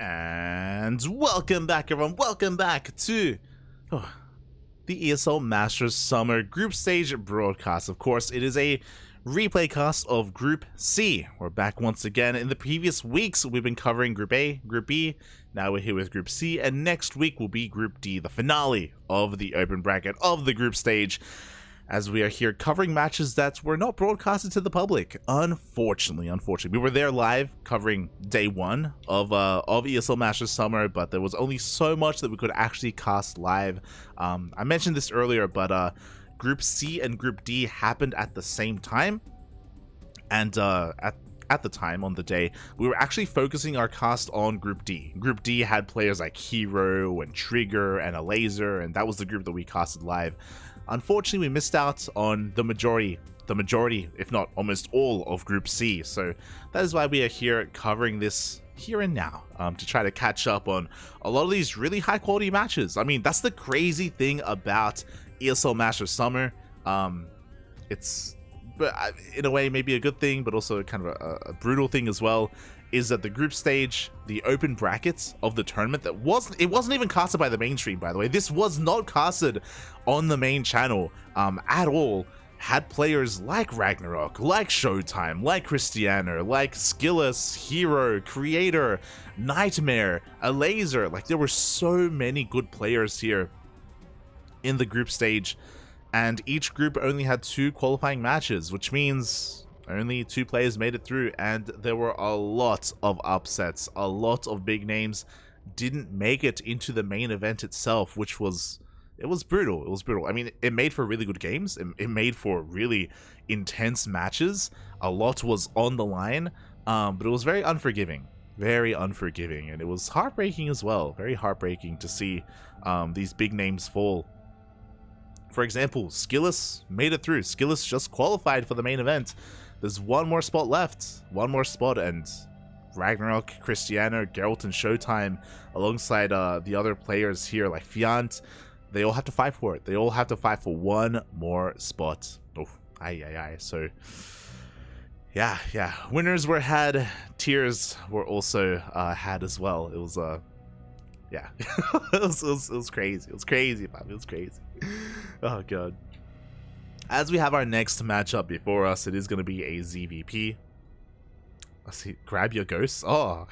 And welcome back, everyone. Welcome back to the ESL Masters Summer Group Stage broadcast. Of course, it is a replay cast of Group C. We're back once again. In the previous weeks, we've been covering Group A, Group B. Now we're here with Group C, and next week will be Group D, the finale of the open bracket of the group stage, as we are here covering matches that were not broadcasted to the public. Unfortunately. We were there live covering day one of ESL Masters Summer, but there was only so much that we could actually cast live. I mentioned this earlier, but Group C and Group D happened at the same time, and at the time on the day, we were actually focusing our cast on Group D. Group D had players like Hero and Trigger and a Laser, and that was the group that we casted live. Unfortunately, we missed out on the majority, if not almost all, of Group C. So that is why we are here covering this here and now, to try to catch up on a lot of these really high quality matches. I mean, that's the crazy thing about ESL Masters Summer. It's, but in a way, maybe a good thing, but also kind of a brutal thing as well, is that the group stage, the open brackets of the tournament, it wasn't even casted by the mainstream, by the way. This was not casted on the main channel at all. Had players like RagnaroK, like Showtime, like Krystianer, like Skillus, Hero, Creator, Nightmare, a Laser. Like, there were so many good players here in the group stage, and each group only had 2 qualifying matches, which means only 2 players made it through, and there were a lot of upsets. A lot of big names didn't make it into the main event itself, which was, it was brutal. It was brutal. I mean, it made for really good games. It made for really intense matches. A lot was on the line, but it was very unforgiving. Very unforgiving, and it was heartbreaking as well. Very heartbreaking to see these big names fall. For example, Skillus made it through. Skillus just qualified for the main event. There's one more spot left. One more spot, and RagnaroK, Krystianer, Geralt, and Showtime, alongside the other players here like Fiant, they all have to fight for it. They all have to fight for one more spot. Oh, So, yeah. Winners were had. Tears were also had as well. It was yeah, it was crazy. It was crazy, man. It was crazy. Oh god. As we have our next matchup before us, it is going to be a ZvP. Let's see. Grab your ghosts. Oh,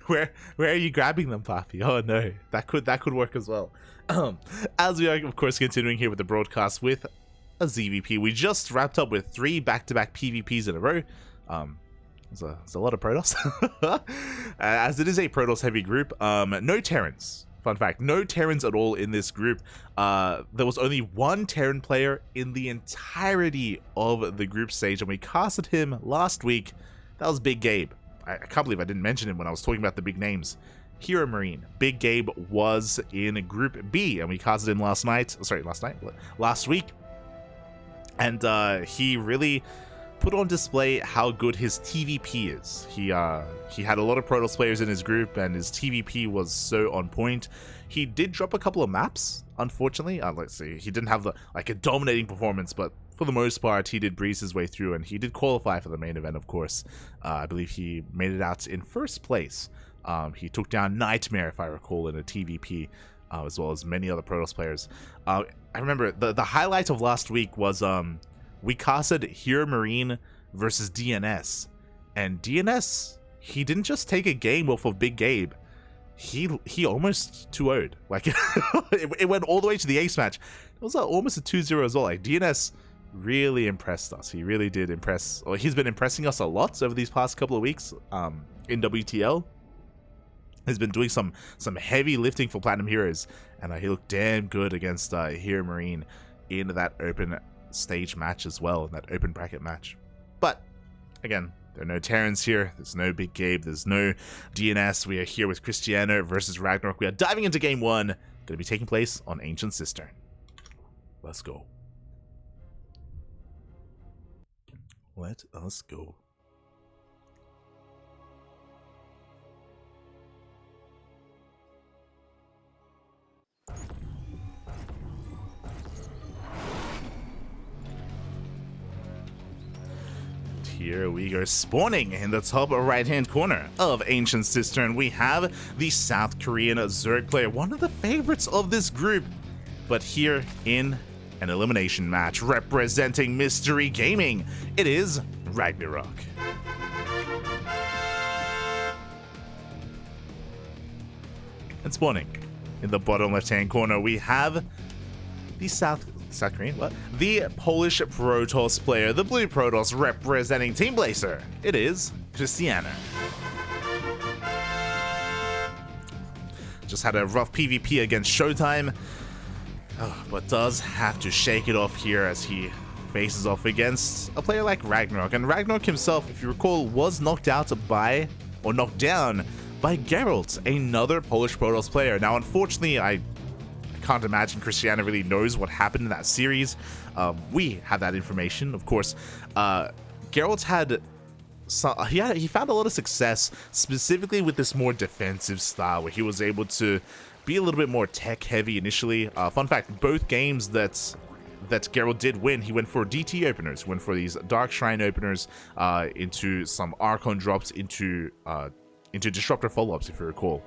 where are you grabbing them, Papi? Oh no, that could work as well. As we are, of course, continuing here with the broadcast with a ZvP. We just wrapped up with 3 back-to-back PvPs in a row. There's a lot of Protoss. As it is a Protoss heavy group, no Terrans. Fun fact, no Terrans at all in this group. There was only 1 Terran player in the entirety of the group stage, and we casted him last week. That was Big Gabe. I can't believe I didn't mention him when I was talking about the big names. Hero Marine. Big Gabe was in Group B, and we casted him last week. And he really put on display how good his TVP is. He had a lot of Protoss players in his group, and his TVP was so on point. He did drop a couple of maps, unfortunately. Let's see, he didn't have a dominating performance, but for the most part, he did breeze his way through, and he did qualify for the main event, of course. I believe he made it out in first place. He took down Nightmare, if I recall, in a TVP, as well as many other Protoss players. I remember the highlight of last week was we casted Hero Marine versus DNS, and DNS, he didn't just take a game off of Big Gabe. He almost 2-0'd. Like, it went all the way to the ace match. It was almost a 2-0 as well. Like, DNS really impressed us. He really did impress. Or he's been impressing us a lot over these past couple of weeks in WTL. He's been doing some heavy lifting for Platinum Heroes, and he looked damn good against Hero Marine in that open stage match as well, in that open bracket match. But again, there are no Terrans here. There's no Big Gabe. There's no DNS. We are here with Krystianer versus RagnaroK. We are diving into game 1. Going to be taking place on Ancient Cistern. Let's go. Let us go. here we go. Spawning in the top right-hand corner of Ancient Cistern, we have the South Korean Zerg player, one of the favorites of this group. But here in an elimination match representing Mystery Gaming, it is RagnaroK. And spawning in the bottom left-hand corner, we have the South Korean, what? The Polish Protoss player, the Blue Protoss representing Team Blazer. It is Krystianer. Just had a rough PvP against Showtime, but does have to shake it off here as he faces off against a player like RagnaroK. And RagnaroK himself, if you recall, was knocked down by Geralt, another Polish Protoss player. Now, unfortunately, I can't imagine Krystianer really knows what happened in that series. We have that information, of course. Geralt had he found a lot of success, specifically with this more defensive style, where he was able to be a little bit more tech heavy initially. Fun fact: both games that Geralt did win, he went for DT openers, went for these Dark Shrine openers, into some Archon drops, into Disruptor follow-ups, if you recall.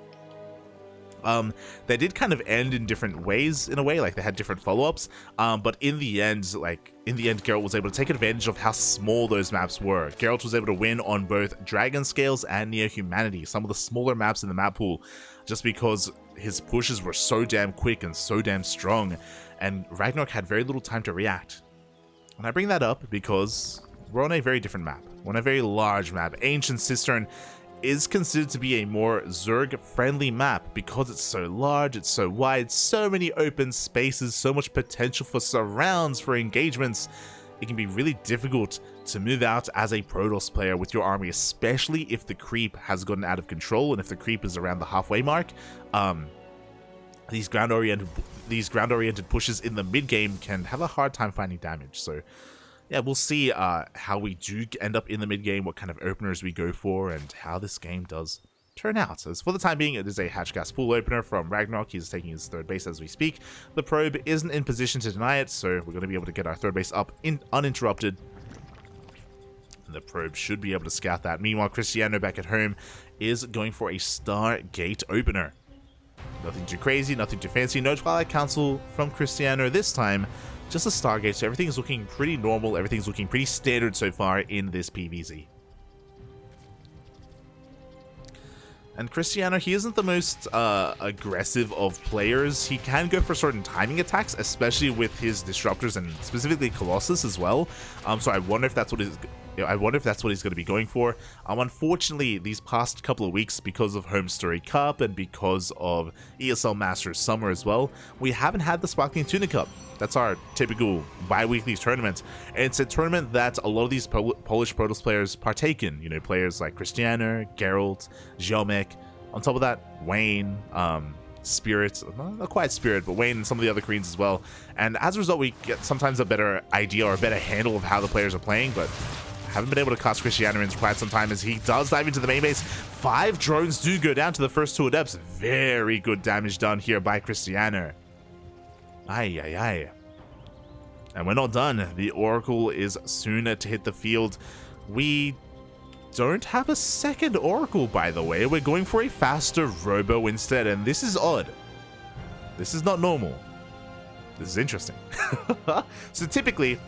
They did kind of end in different ways, in a way, like they had different follow-ups, but in the end, Geralt was able to take advantage of how small those maps were. Geralt was able to win on both Dragon Scales and Neo-Humanity, some of the smaller maps in the map pool, just because his pushes were so damn quick and so damn strong, and RagnaroK had very little time to react. And I bring that up because we're on a very different map. We're on a very large map. Ancient Cistern is considered to be a more Zerg-friendly map because it's so large, it's so wide, so many open spaces, so much potential for surrounds, for engagements. It can be really difficult to move out as a Protoss player with your army, especially if the creep has gotten out of control and if the creep is around the halfway mark. These ground-oriented pushes in the mid-game can have a hard time finding damage, so yeah, we'll see how we do end up in the mid-game, what kind of openers we go for, and how this game does turn out. As for the time being, it is a hatch gas pool opener from RagnaroK. He's taking his third base as we speak. The probe isn't in position to deny it, so we're going to be able to get our third base up uninterrupted. The probe should be able to scout that. Meanwhile, Krystianer back at home is going for a Stargate opener. Nothing too crazy, nothing too fancy. No Twilight Council from Krystianer this time. Just a Stargate, so everything's looking pretty normal. Everything's looking pretty standard so far in this PvZ. And Krystianer, he isn't the most aggressive of players. He can go for certain timing attacks, especially with his disruptors and specifically Colossus as well. So I wonder if that's what he's going to be going for. Unfortunately, these past couple of weeks, because of Home Story Cup and because of ESL Masters Summer as well, we haven't had the Sparkling Tuna Cup. That's our typical bi-weekly tournament. And it's a tournament that a lot of these Polish Protoss players partake in. You know, players like Krystianer, Geralt, Ziomek. On top of that, Wayne, Spirit, not quite Spirit, but Wayne and some of the other Koreans as well. And as a result, we get sometimes a better idea or a better handle of how the players are playing, but haven't been able to cast Krystianer in quite some time as he does dive into the main base. 5 drones do go down to the first 2 adepts. Very good damage done here by Krystianer. Aye. And we're not done. The Oracle is soon to hit the field. We don't have a second Oracle, by the way. We're going for a faster Robo instead, and this is odd. This is not normal. This is interesting. So typically,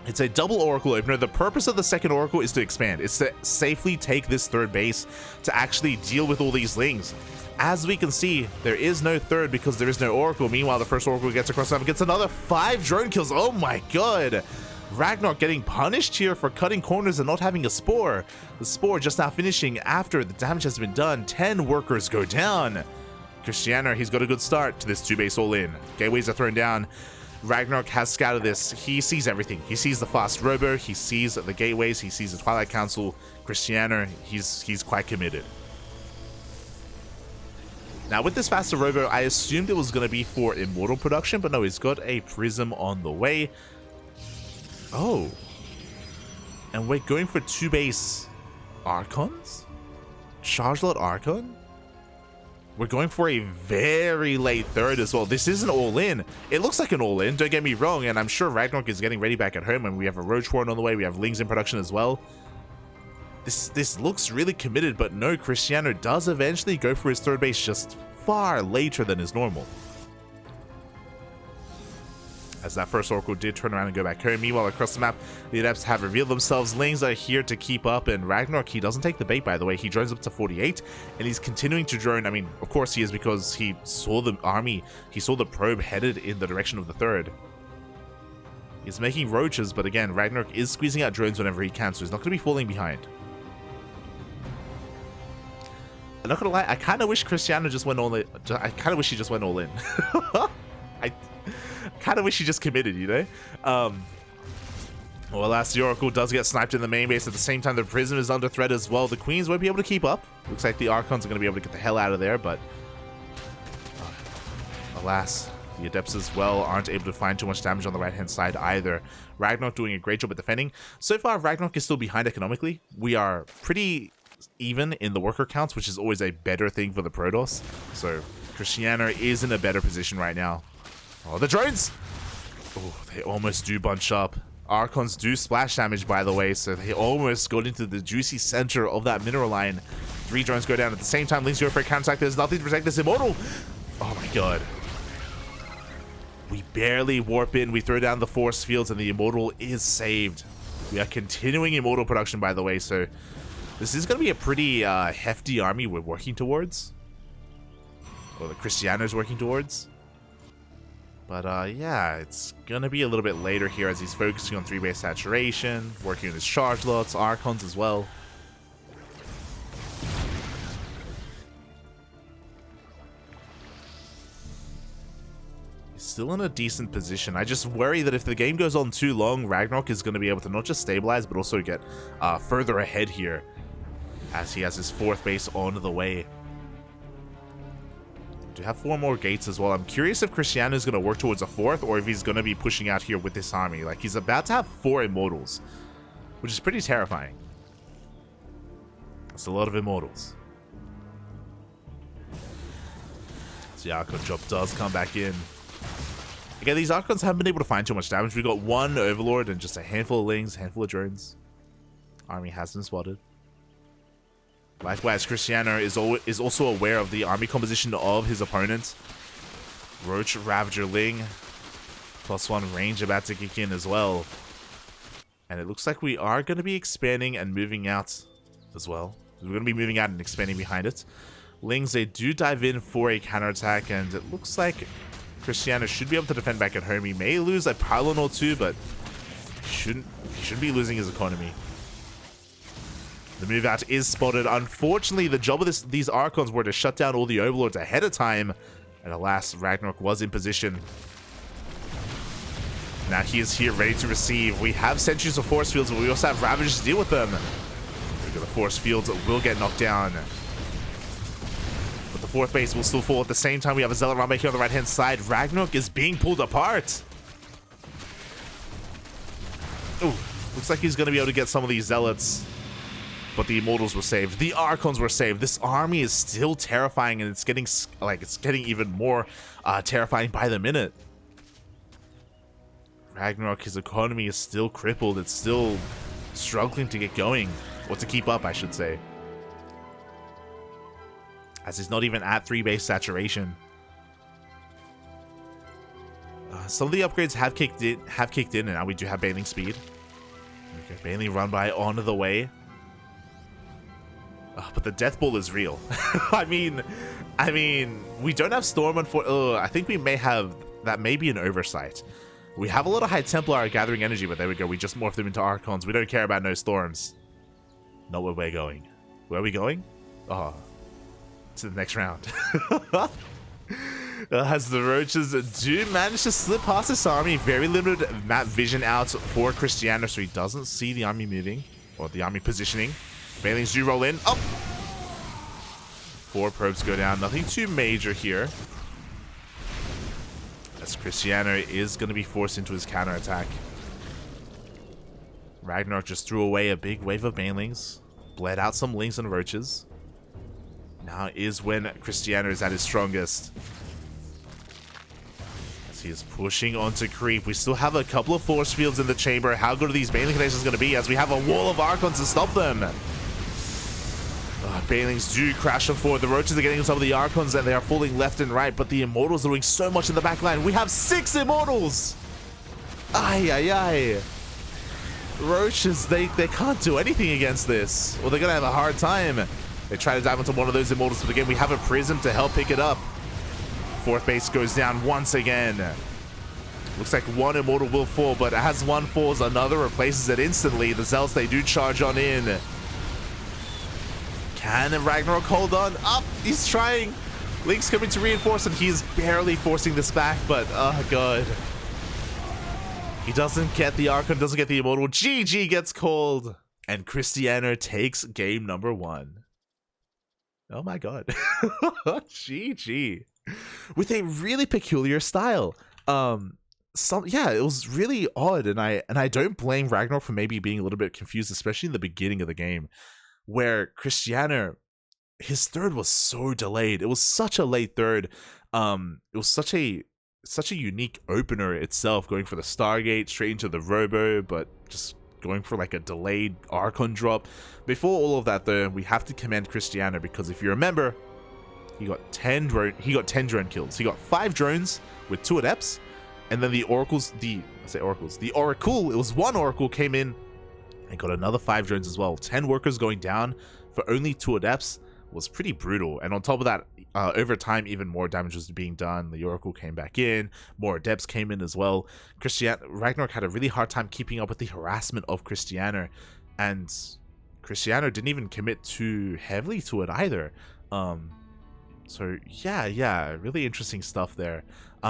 it's a double Oracle opener. The purpose of the second Oracle is to expand. It's to safely take this third base to actually deal with all these Lings. As we can see, there is no third because there is no Oracle. Meanwhile, the first Oracle gets across the map and gets another 5 drone kills. Oh my god. RagnaroK getting punished here for cutting corners and not having a Spore. The Spore just now finishing after the damage has been done. 10 workers go down. Krystianer, he's got a good start to this 2-base all-in. Gateways are thrown down. RagnaroK has scouted this. He sees everything. He sees the fast Robo. He sees the gateways. He sees the Twilight Council. Krystianer, he's quite committed. Now, with this faster Robo, I assumed it was going to be for Immortal production, but no, he's got a Prism on the way. Oh. And we're going for 2-base Archons? Charge Lot Archon? We're going for a very late third as well. This isn't all-in. It looks like an all-in, don't get me wrong, and I'm sure RagnaroK is getting ready back at home, and we have a Roach Horn on the way. We have Lings in production as well. This looks really committed, but no, Krystianer does eventually go for his third base just far later than is normal. As that first Oracle did turn around and go back home. Meanwhile, across the map, the Adepts have revealed themselves. Lings are here to keep up, and RagnaroK, he doesn't take the bait, by the way. He drones up to 48, and he's continuing to drone. I mean, of course he is, because he saw the army, he saw the probe headed in the direction of the third. He's making roaches, but again, RagnaroK is squeezing out drones whenever he can, so he's not going to be falling behind. I'm not gonna lie, I kind of wish Krystianer just went all in. I kind of wish he just went all in. I kind of wish he just committed, you know? Well, alas, the Oracle does get sniped in the main base. At the same time, the Prism is under threat as well. The Queens won't be able to keep up. Looks like the Archons are going to be able to get the hell out of there, but alas, the Adepts as well aren't able to find too much damage on the right-hand side either. RagnaroK doing a great job at defending. So far, RagnaroK is still behind economically. We are pretty even in the worker counts, which is always a better thing for the Protoss. So Krystianer is in a better position right now. Oh, the drones! Oh, they almost do bunch up. Archons do splash damage, by the way, so they almost got into the juicy center of that mineral line. 3 drones go down at the same time. Lings go for a counterattack. There's nothing to protect this Immortal. Oh my god. We barely warp in. We throw down the force fields, and the Immortal is saved. We are continuing Immortal production, by the way, so this is going to be a pretty hefty army we're working towards. Or the Krystianer's working towards. But yeah, it's going to be a little bit later here as he's focusing on 3-base saturation, working on his charge lots, Archons as well. He's still in a decent position. I just worry that if the game goes on too long, RagnaroK is going to be able to not just stabilize, but also get further ahead here, as he has his 4th base on the way. We do have 4 more gates as well. I'm curious if Krystianer is going to work towards a 4th, or if he's going to be pushing out here with this army. Like, he's about to have 4 Immortals, which is pretty terrifying. That's a lot of Immortals. So the Archon job does come back in. Again, these Archons haven't been able to find too much damage. We got 1 Overlord and just a handful of Lings, handful of drones. Army has been spotted. Likewise, Krystianer is also aware of the army composition of his opponent. Roach, Ravager, Ling, +1 range about to kick in as well. And it looks like we are going to be expanding and moving out as well. We're going to be moving out and expanding behind it. Lings, they do dive in for a counterattack, and it looks like Krystianer should be able to defend back at home. He may lose a pylon or 2, but he shouldn't be losing his economy. The move out is spotted. Unfortunately, the job of these Archons were to shut down all the Overlords ahead of time. And alas, RagnaroK was in position. Now he is here ready to receive. We have Sentries of Force Fields, but we also have Ravagers to deal with them. The Force Fields will get knocked down. But the 4th base will still fall. At the same time, we have a Zealot run back here on the right-hand side. RagnaroK is being pulled apart. Ooh, looks like he's going to be able to get some of these Zealots. But the Immortals were saved. The Archons were saved. This army is still terrifying, and it's getting even more terrifying by the minute. RagnaroK, his economy is still crippled. It's still struggling to get going, or to keep up, I should say, as he's not even at 3-base saturation. Some of the upgrades have kicked in, and now we do have Baneling speed. Okay, Baneling run by on the way. But the Death Ball is real. I mean, we don't have Storm I think we may have, that may be an oversight. We have a lot of High Templar gathering energy, but there we go. We just morphed them into Archons. We don't care about no Storms. Not where we're going. Where are we going? Oh, to the next round. As the Roaches do manage to slip past this army. Very limited map vision out for Krystianer, so he doesn't see the army moving, or the army positioning. Banelings do roll in. Oh! 4 probes go down. Nothing too major here. As Krystianer is going to be forced into his counterattack. RagnaroK just threw away a big wave of Banelings. Bled out some Lings and Roaches. Now is when Krystianer is at his strongest. As he is pushing onto creep. We still have a couple of force fields in the chamber. How good are these Baneling connections going to be as we have a wall of Archons to stop them? Banelings do crash them forward. The Roaches are getting on top of the Archons and they are falling left and right, but the Immortals are doing so much in the back line. We have 6 Immortals! Ay, ay, ay. Roaches, they can't do anything against this. Or they're going to have a hard time. They try to dive into one of those Immortals, but again, we have a Prism to help pick it up. 4th base goes down once again. Looks like one Immortal will fall, but as one falls, another replaces it instantly. The Zealots, they do charge on in. Can RagnaroK hold on? Up! He's trying. Link's coming to reinforce, and he is barely forcing this back, but oh god. He doesn't get the Archon, doesn't get the Immortal. GG gets called. And Krystianer takes game number 1. Oh my god. GG. With a really peculiar style. Yeah, it was really odd, and I don't blame RagnaroK for maybe being a little bit confused, especially in the beginning of the game, where Krystianer, his third was so delayed. It was such a late third. It was such a unique opener itself, going for the Stargate straight into the Robo, but just going for like a delayed Archon drop. Before all of that though, we have to commend Krystianer, because if you remember, he got 10 drone kills. He got 5 drones with 2 adepts, and then the Oracle, it was 1 Oracle came in and got another 5 drones as well. 10 workers going down for only 2 adepts was pretty brutal. And on top of that, over time, even more damage was being done. The Oracle came back in, more adepts came in as well. RagnaroK had a really hard time keeping up with the harassment of Krystianer, and Krystianer didn't even commit too heavily to it either. So yeah, really interesting stuff there.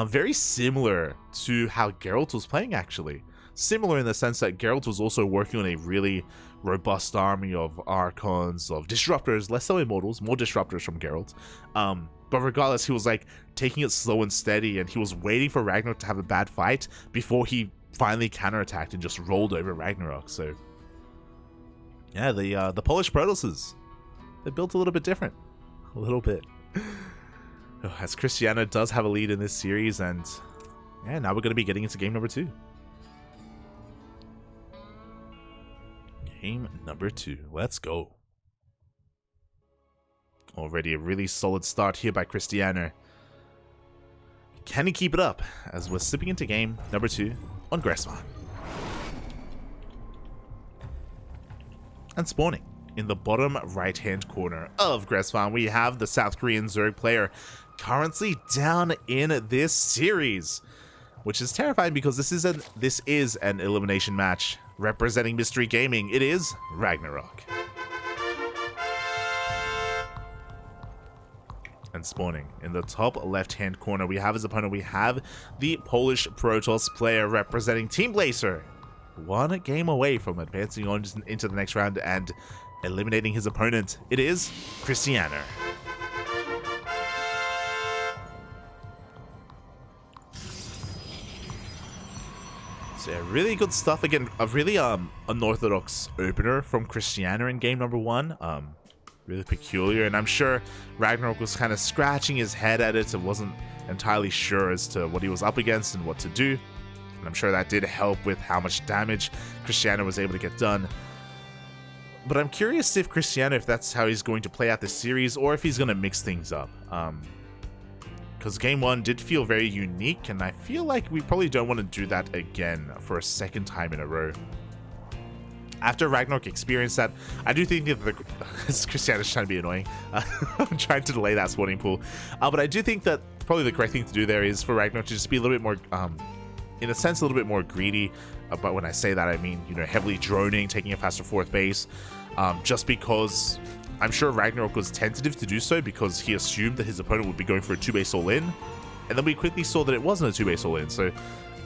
Very similar to how Geralt was playing, actually. Similar in the sense that Geralt was also working on a really robust army of Archons, of Disruptors, less so Immortals, more Disruptors from Geralt. But regardless, he was like taking it slow and steady, and he was waiting for RagnaroK to have a bad fight before he finally counterattacked and just rolled over RagnaroK. So yeah, the Polish Protosses, they're built a little bit different. A little bit. As Krystianer does have a lead in this series, and yeah, now we're going to be getting into game number 2. Game number 2. Let's go. Already a really solid start here by Krystianer. Can he keep it up as we're slipping into game number 2 on Gressman? And spawning in the bottom right-hand corner of Gressman, we have the South Korean Zerg player currently down in this series, which is terrifying because this is an elimination match. Representing Mystery Gaming, it is RagnaroK. And spawning in the top left-hand corner, we have his opponent. We have the Polish Protoss player representing Team Blazer. 1 game away from advancing on into the next round and eliminating his opponent. It is Krystianer. So yeah, really good stuff. Again, a really unorthodox opener from Krystianer in game number 1. Really peculiar, and I'm sure RagnaroK was kind of scratching his head at it and wasn't entirely sure as to what he was up against and what to do. And I'm sure that did help with how much damage Krystianer was able to get done. But I'm curious if Krystianer, if that's how he's going to play out this series, or if he's going to mix things up. Because game 1 did feel very unique, and I feel like we probably don't want to do that again for a second time in a row. After RagnaroK experienced that, I do think that Krystianer's trying to be annoying. I'm trying to delay that spawning pool. But I do think that probably the correct thing to do there is for RagnaroK to just be a little bit more, in a sense, a little bit more greedy. But when I say that, I mean, you know, heavily droning, taking a faster 4th base, just because I'm sure RagnaroK was tentative to do so because he assumed that his opponent would be going for a 2-base all-in, and then we quickly saw that it wasn't a 2-base all-in. So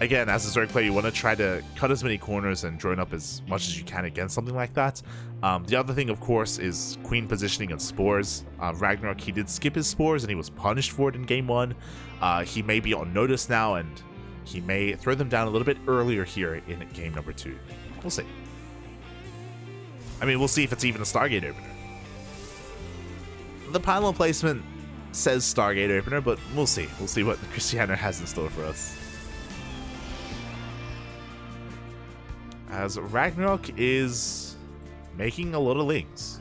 again, as a Zerg player, you want to try to cut as many corners and drone up as much as you can against something like that. The other thing, of course, is queen positioning and spores. RagnaroK, he did skip his spores and he was punished for it in game 1. He may be on notice now, and he may throw them down a little bit earlier here in game number 2. We'll see. I mean, we'll see if it's even a Stargate opener. the pylon placement says Stargate opener, but we'll see. We'll see what Krystianer has in store for us. As RagnaroK is making a lot of lings.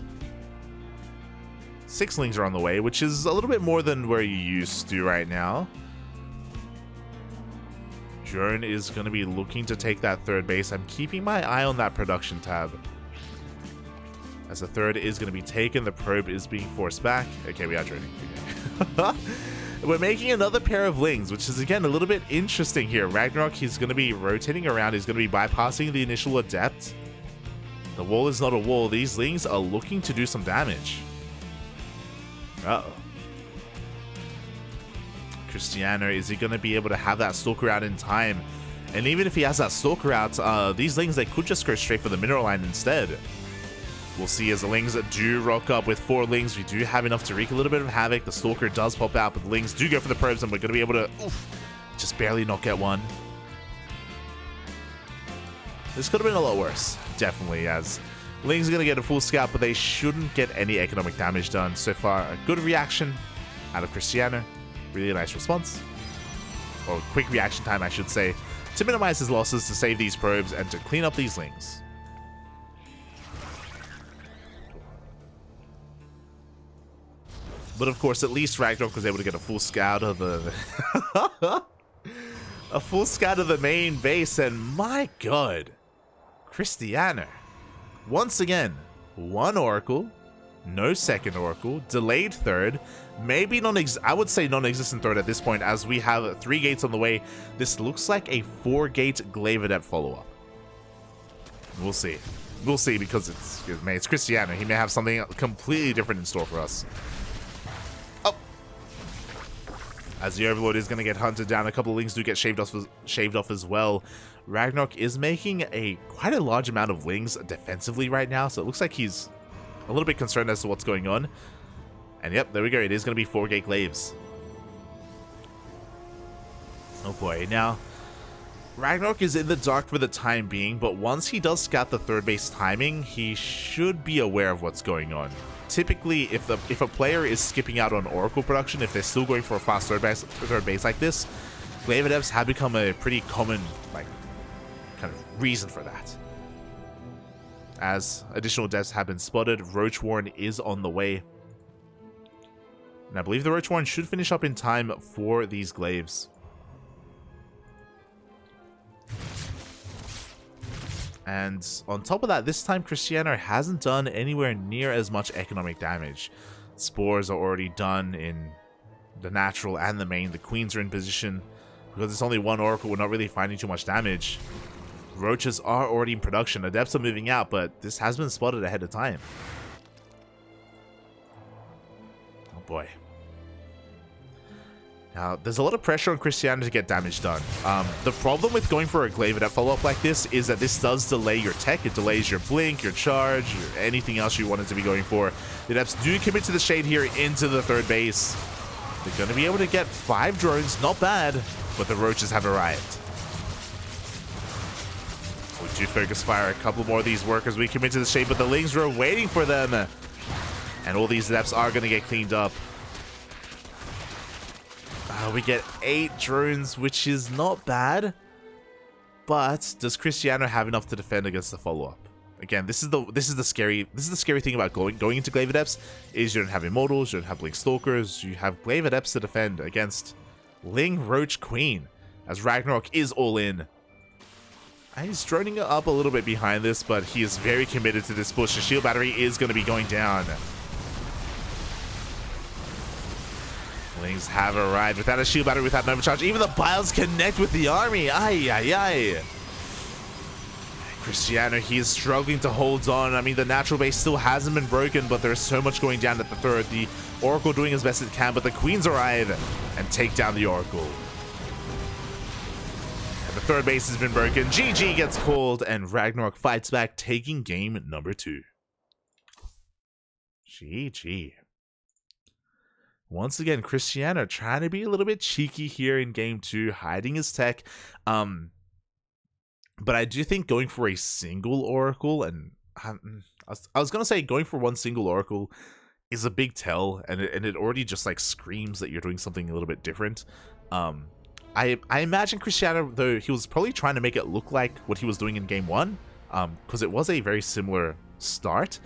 6 lings are on the way, which is a little bit more than where you used to right now. Drone is going to be looking to take that third base. I'm keeping my eye on that production tab. As the third is going to be taken, the probe is being forced back. Okay, we are droning. Okay. We're making another pair of lings, which is, again, a little bit interesting here. RagnaroK, he's going to be rotating around. He's going to be bypassing the initial adept. The wall is not a wall. These lings are looking to do some damage. Uh-oh. Krystianer, is he going to be able to have that stalker out in time? And even if he has that stalker out, these lings, they could just go straight for the mineral line instead. We'll see as the lings do rock up with 4 lings. We do have enough to wreak a little bit of havoc. The stalker does pop out, but the lings do go for the probes, and we're going to be able to just barely not get one. This could have been a lot worse, definitely, as lings are going to get a full scout, but they shouldn't get any economic damage done. So far, a good reaction out of Krystianer. Really nice response. Or quick reaction time, I should say, to minimize his losses, to save these probes, and to clean up these lings. But of course, at least RagnaroK was able to get a full scout of the a full scout of the main base, and my god, Krystianer, once again, 1 Oracle, no second Oracle, delayed third, maybe I would say non-existent third at this point, as we have 3 gates on the way. This looks like a 4-gate Glaive Adept follow-up. We'll see. We'll see, because it's Krystianer. He may have something completely different in store for us. As the Overlord is going to get hunted down, a couple of lings do get shaved off as well. RagnaroK is making quite a large amount of lings defensively right now, so it looks like he's a little bit concerned as to what's going on. And yep, there we go. It is going to be 4-gate glaives. Oh boy. Now, RagnaroK is in the dark for the time being, but once he does scout the third base timing, he should be aware of what's going on. Typically, if a player is skipping out on Oracle production, if they're still going for a fast third base like this, Glaive Adepts have become a pretty common kind of reason for that. As additional deaths have been spotted, Roach Warren is on the way. And I believe the Roach Warren should finish up in time for these glaives. And on top of that, this time Krystianer hasn't done anywhere near as much economic damage. Spores are already done in the natural and the main. The queens are in position. Because it's only 1 Oracle, we're not really finding too much damage. Roaches are already in production. Adepts are moving out, but this has been spotted ahead of time. Oh boy. Now, there's a lot of pressure on Krystianer to get damage done. The problem with going for a Glaive Adept follow-up like this is that this does delay your tech. It delays your blink, your charge, anything else you wanted to be going for. The Adepts do commit to the Shade here into the third base. They're going to be able to get 5 drones, not bad, but the Roaches have arrived. We do focus fire a couple more of these workers. We commit to the Shade, but the Lings are waiting for them. And all these Adepts are going to get cleaned up. We get 8 drones, which is not bad, but does Krystianer have enough to defend against the follow-up? Again, this is the scary thing about going into Glaive Adepts is you don't have Immortals, you don't have Blink Stalkers, you have Glaive Adepts to defend against Ling Roach Queen, as RagnaroK is all in. And he's droning up a little bit behind this, but he is very committed to this push. The shield battery is going to be going down. Lings have arrived without a shield battery, without an overcharge. Even the Biles connect with the army. Ay, ay, ay. Krystianer, he is struggling to hold on. I mean, the natural base still hasn't been broken, but there's so much going down at the third. The Oracle doing as best it can, but the Queens arrive and take down the Oracle. And the third base has been broken. GG gets called, and RagnaroK fights back, taking game number 2. GG. Once again, Krystianer trying to be a little bit cheeky here in game 2, hiding his tech. But I do think going for a single Oracle, and I was going to say going for one single Oracle is a big tell, and it already just like screams that you're doing something a little bit different. I imagine Krystianer, though, he was probably trying to make it look like what he was doing in game 1, because it was a very similar start,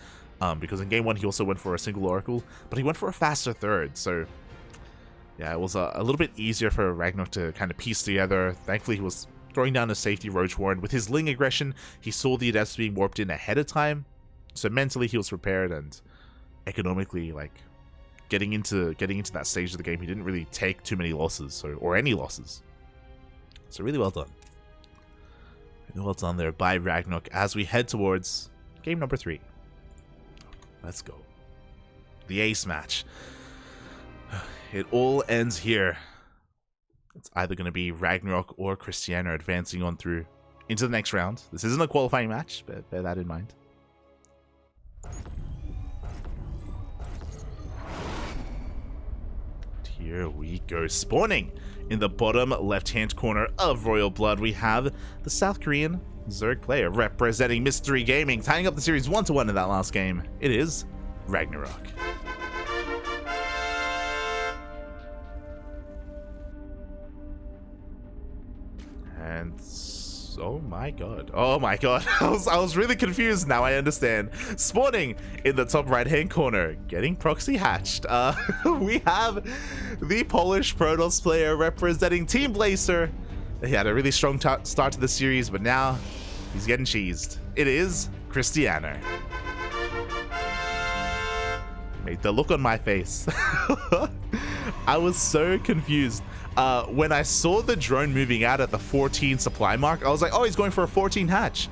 because in game 1 he also went for a single Oracle, but he went for a faster third, so yeah, it was a little bit easier for RagnaroK to kind of piece together. Thankfully, he was throwing down a safety Roach Warren. With his Ling aggression, he saw the Adepts being warped in ahead of time, so mentally he was prepared, and economically, like, getting into that stage of the game, he didn't really take too many losses, or any losses. So really well done. Really well done there by RagnaroK as we head towards game number 3. Let's go. The ace match. It all ends here. It's either going to be RagnaroK or Krystianer advancing on through into the next round. This isn't a qualifying match, but bear that in mind. Here we go. Spawning in the bottom left-hand corner of Royal Blood, we have the South Korean Zerg player representing Mystery Gaming, tying up the series 1-1 in that last game. It is RagnaroK. And oh my god, I was really confused. Now I understand. Spawning in the top right hand corner, getting proxy hatched, we have the Polish Protoss player representing Team Blazer. He had a really strong start to the series, but now he's getting cheesed. It is Krystianer. Mate, the look on my face. I was so confused. When I saw the drone moving out at the 14 supply mark, I was like, oh, he's going for a 14 hatch.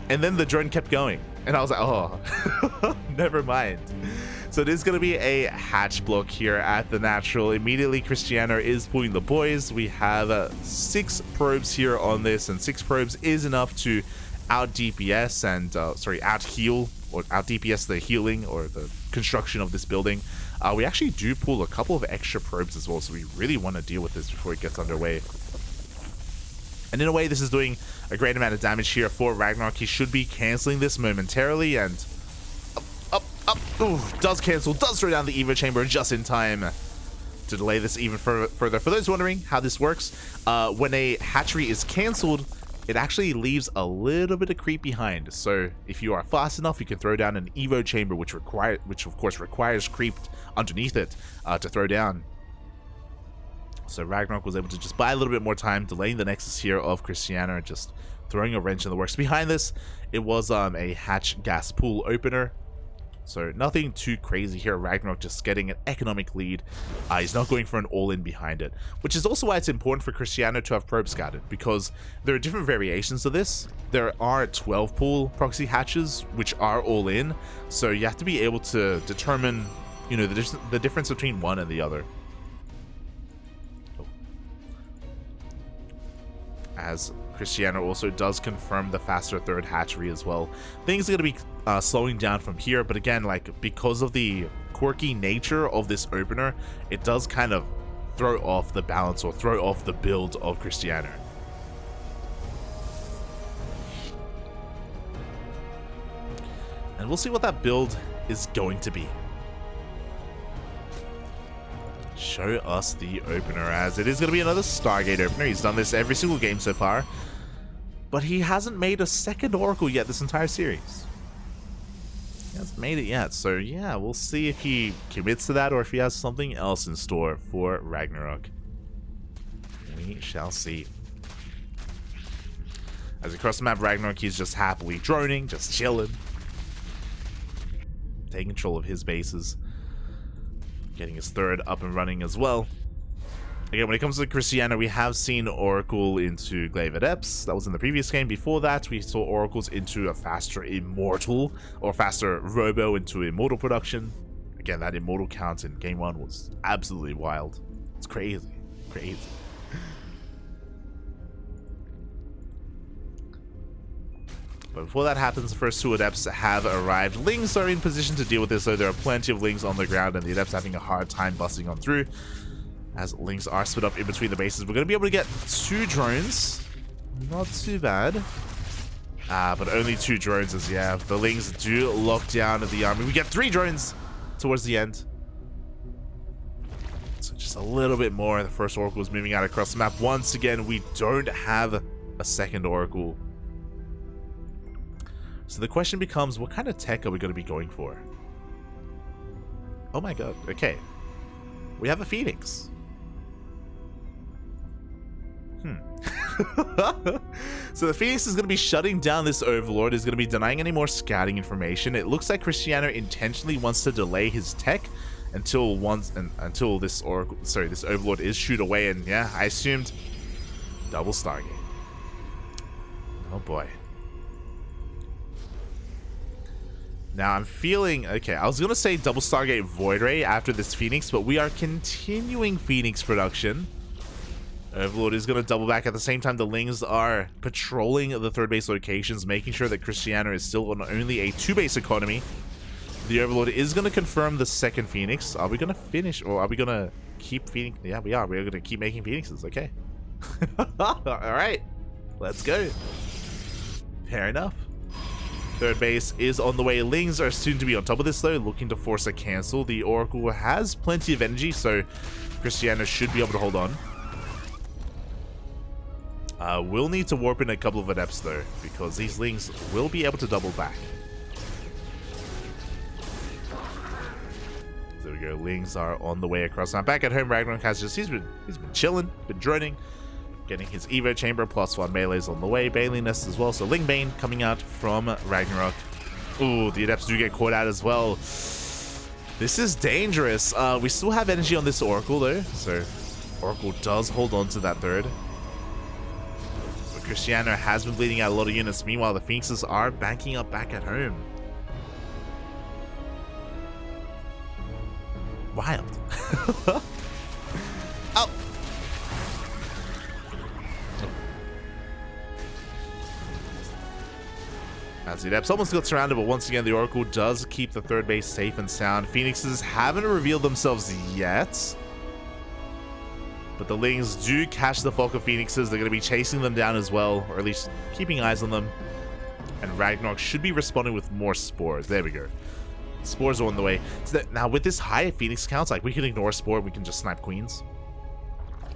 And then the drone kept going. And I was like, oh, never mind. So it is going to be a hatch block here at the natural. Immediately, Krystianer is pulling the boys. We have 6 probes here on this, and 6 probes is enough to out DPS and, out heal, or out DPS the healing or the construction of this building. We actually do pull a couple of extra probes as well, so we really want to deal with this before it gets underway. And in a way, this is doing a great amount of damage here for RagnaroK. He should be cancelling this momentarily, and up. Ooh, does cancel, does throw down the Evo Chamber just in time to delay this even further. For those wondering how this works, when a hatchery is cancelled, it actually leaves a little bit of creep behind. So if you are fast enough, you can throw down an Evo Chamber, which of course requires creep underneath it to throw down. So RagnaroK was able to just buy a little bit more time, delaying the Nexus here of Krystianer, just throwing a wrench in the works. Behind this, it was a hatch gas pool opener. So nothing too crazy here. RagnaroK just getting an economic lead. He's not going for an all-in behind it, which is also why it's important for Krystianer to have probe scouted, because there are different variations of this. There are 12 pool proxy hatches, which are all-in, so you have to be able to determine, you know, the difference between one and the other. As Krystianer also does confirm the faster third hatchery as well. Things are going to be slowing down from here, but again, like, because of the quirky nature of this opener, it does kind of throw off the balance or throw off the build of Krystianer. And we'll see what that build is going to be. Show us the opener, as it is going to be another Stargate opener. He's done this every single game so far, but he hasn't made a second Oracle yet this entire series. He hasn't made it yet, so yeah, we'll see if he commits to that or if he has something else in store for RagnaroK. We shall see. As across the map, RagnaroK, he's just happily droning, just chilling, taking control of his bases. Getting his third up and running as well. Again, when it comes to Krystianer, we have seen Oracle into Glaive Adepts. That was in the previous game. Before that, we saw Oracles into a faster Immortal, or faster Robo into Immortal production. Again, that Immortal count in Game 1 was absolutely wild. It's crazy. Crazy. But before that happens, the first 2 Adepts have arrived. Lings are in position to deal with this, though there are plenty of Lings on the ground, and the Adepts having a hard time busting on through. As Lings are split up in between the bases, we're going to be able to get 2 drones. Not too bad. But only 2 drones, as yeah, the Lings do lock down the army. We get 3 drones. towards the end. So just a little bit more. The first Oracle is moving out across the map. Once again, we don't have a second Oracle. So the question becomes, what kind of tech are we going to be going for? Oh my god, okay. We have a Phoenix. So the Phoenix is going to be shutting down this Overlord, is going to be denying any more scouting information. It looks like Krystianer intentionally wants to delay his tech until this Oracle, sorry, this Overlord is shoot away, and yeah, I assumed double Stargate. Oh boy. Now I'm feeling, okay, I was going to say double Stargate Void Ray after this Phoenix, but we are continuing Phoenix production. Overlord is going to double back. At the same time, the Lings are patrolling the third base locations, making sure that Krystianer is still on only a 2-base economy. The Overlord is going to confirm the second Phoenix. Are we going to finish, or are we going to keep feeding? Yeah, we are. We're going to keep making Phoenixes. Okay. Alright. Let's go. Fair enough. Third base is on the way. Lings are soon to be on top of this, though, looking to force a cancel. The Oracle has plenty of energy, so Krystianer should be able to hold on. We'll need to warp in a couple of adepts, though, because these Lings will be able to double back. There we go. Lings are on the way across. Now back at home, RagnaroK has just, he's been chilling, been droning, getting his Evo chamber, +1 melee's on the way, Baneliness as well. So Ling Bane coming out from RagnaroK. Ooh, the adepts do get caught out as well. This is dangerous. We still have energy on this Oracle, though, so Oracle does hold on to that third. But Krystianer has been bleeding out a lot of units. Meanwhile, the Phoenixes are banking up back at home. Wild. Oh. As the Adepts almost got surrounded, but once again, the Oracle does keep the third base safe and sound. Phoenixes haven't revealed themselves yet, but the Lings do catch the flock of Phoenixes. They're going to be chasing them down as well, or at least keeping eyes on them. And RagnaroK should be responding with more spores. There we go. Spores are on the way. So that, now with this high Phoenix counts, like we can ignore Spore, we can just snipe Queens.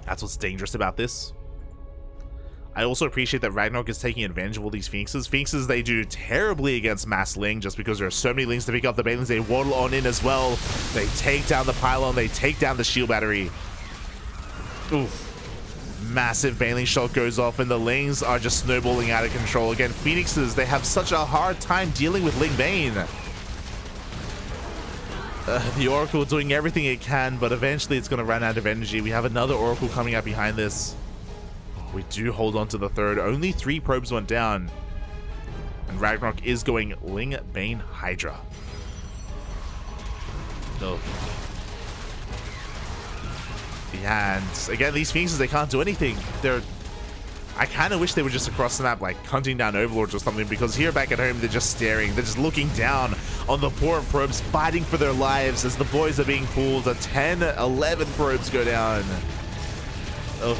That's what's dangerous about this. I also appreciate that RagnaroK is taking advantage of all these Phoenixes. Phoenixes, they do terribly against Mass Ling, just because there are so many Lings to pick up. The Banelings, they waddle on in as well. They take down the pylon, they take down the shield battery. Oof. Massive Baneling shot goes off, and the Lings are just snowballing out of control. Again, Phoenixes, they have such a hard time dealing with Ling Bane. The Oracle doing everything it can, but eventually it's going to run out of energy. We have another Oracle coming up behind this. We do hold on to the third. Only 3 probes went down. And RagnaroK is going Ling Bane Hydra. Oh. And again, these Phoenixes, they can't do anything. I kind of wish they were just across the map, like hunting down Overlords or something, because here back at home, they're just staring. They're just looking down on the poor probes, fighting for their lives as the boys are being pulled. 10, 11 probes go down. Oh.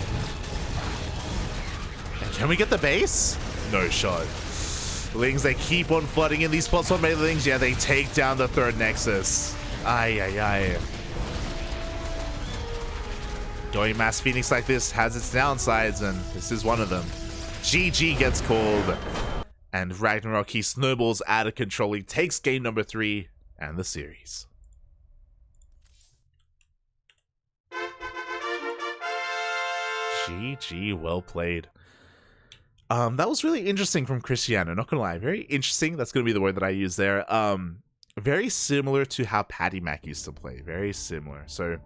And can we get the base? No shot. Lings, they keep on flooding in these +1 melee Lings. Yeah, they take down the third Nexus. Ay, ay, ay. Going Mass Phoenix like this has its downsides, and this is one of them. GG gets called, and RagnaroK, he snowballs out of control. He takes game number 3 and the series. GG, well played. That was really interesting from Krystianer, not gonna lie. Very interesting, that's gonna be the word that I use there. Very similar to how Patty Mac used to play. Very similar. So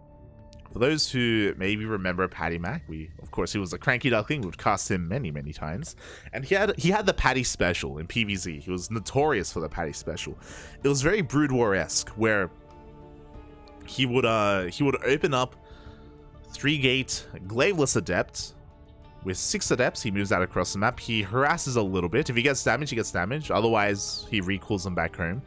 for those who maybe remember Patty Mac, of course, he was a CranKy Duckling. We've cast him many, many times. And he had the Patty Special in PvZ. He was notorious for the Patty Special. It was very Brood War-esque, where he would open up 3-gate Glaveless Adept. With 6 Adepts, he moves out across the map. He harasses a little bit. If he gets damage, he gets damage. Otherwise, he recalls them back home.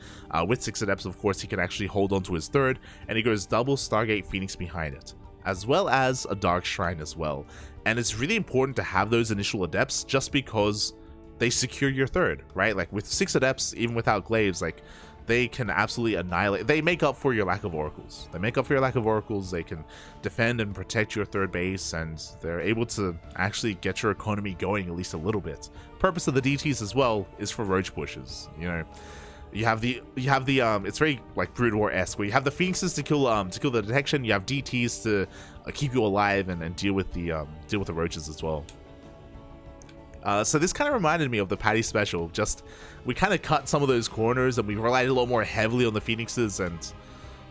With 6 Adepts, of course, he can actually hold on to his third, and he goes double Stargate Phoenix behind it, as well as a Dark Shrine as well. And it's really important to have those initial Adepts just because they secure your third, right? Like with 6 Adepts, even without Glaives, like they can absolutely annihilate. They make up for your lack of oracles. They make up for your lack of oracles. They can defend and protect your third base, and they're able to actually get your economy going at least a little bit. Purpose of the DTs as well is for roach pushes. You know, you have the it's very like Brood War-esque, where you have the Phoenixes to kill the detection. You have DTs to keep you alive and deal with the roaches as well. So this kind of reminded me of the Patty special. Just we kind of cut some of those corners and we relied a lot more heavily on the Phoenixes, and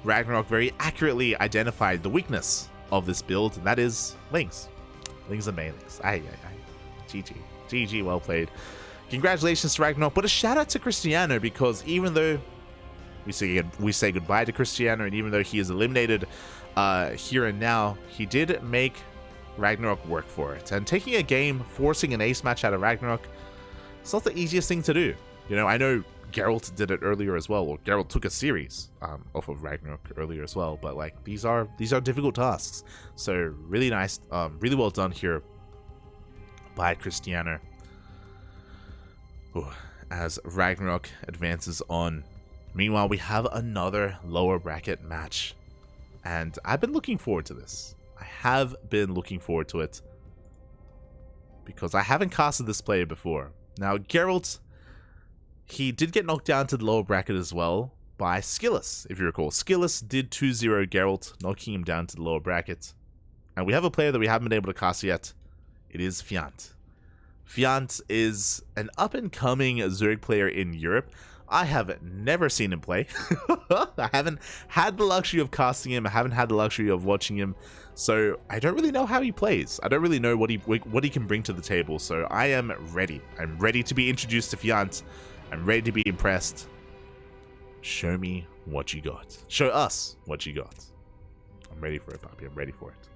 RagnaroK very accurately identified the weakness of this build, and that is Lings. Lings and Meilings. GG, well played. Congratulations to RagnaroK, but a shout out to Krystianer, because even though we say goodbye to Krystianer, and even though he is eliminated here and now, he did make RagnaroK work for it. And taking a game, forcing an ace match out of RagnaroK, it's not the easiest thing to do. You know, I know Geralt did it earlier as well, or Geralt took a series off of RagnaroK earlier as well, but like these are difficult tasks. So really nice, really well done here by Krystianer. As RagnaroK advances on. Meanwhile, we have another lower bracket match, and I've been looking forward to this. I have been looking forward to it because I haven't casted this player before. Now, Geralt, he did get knocked down to the lower bracket as well by Skillous, if you recall. Skillous did 2-0 Geralt, knocking him down to the lower bracket. And we have a player that we haven't been able to cast yet. It is Fiant. Fiant is an up-and-coming Zurich player in Europe. I have never seen him play. I haven't had the luxury of casting him. I haven't had the luxury of watching him. So I don't really know how he plays. I don't really know what he can bring to the table. So I am ready. I'm ready to be introduced to Fiant. I'm ready to be impressed. Show me what you got. Show us what you got. I'm ready for it, puppy. I'm ready for it.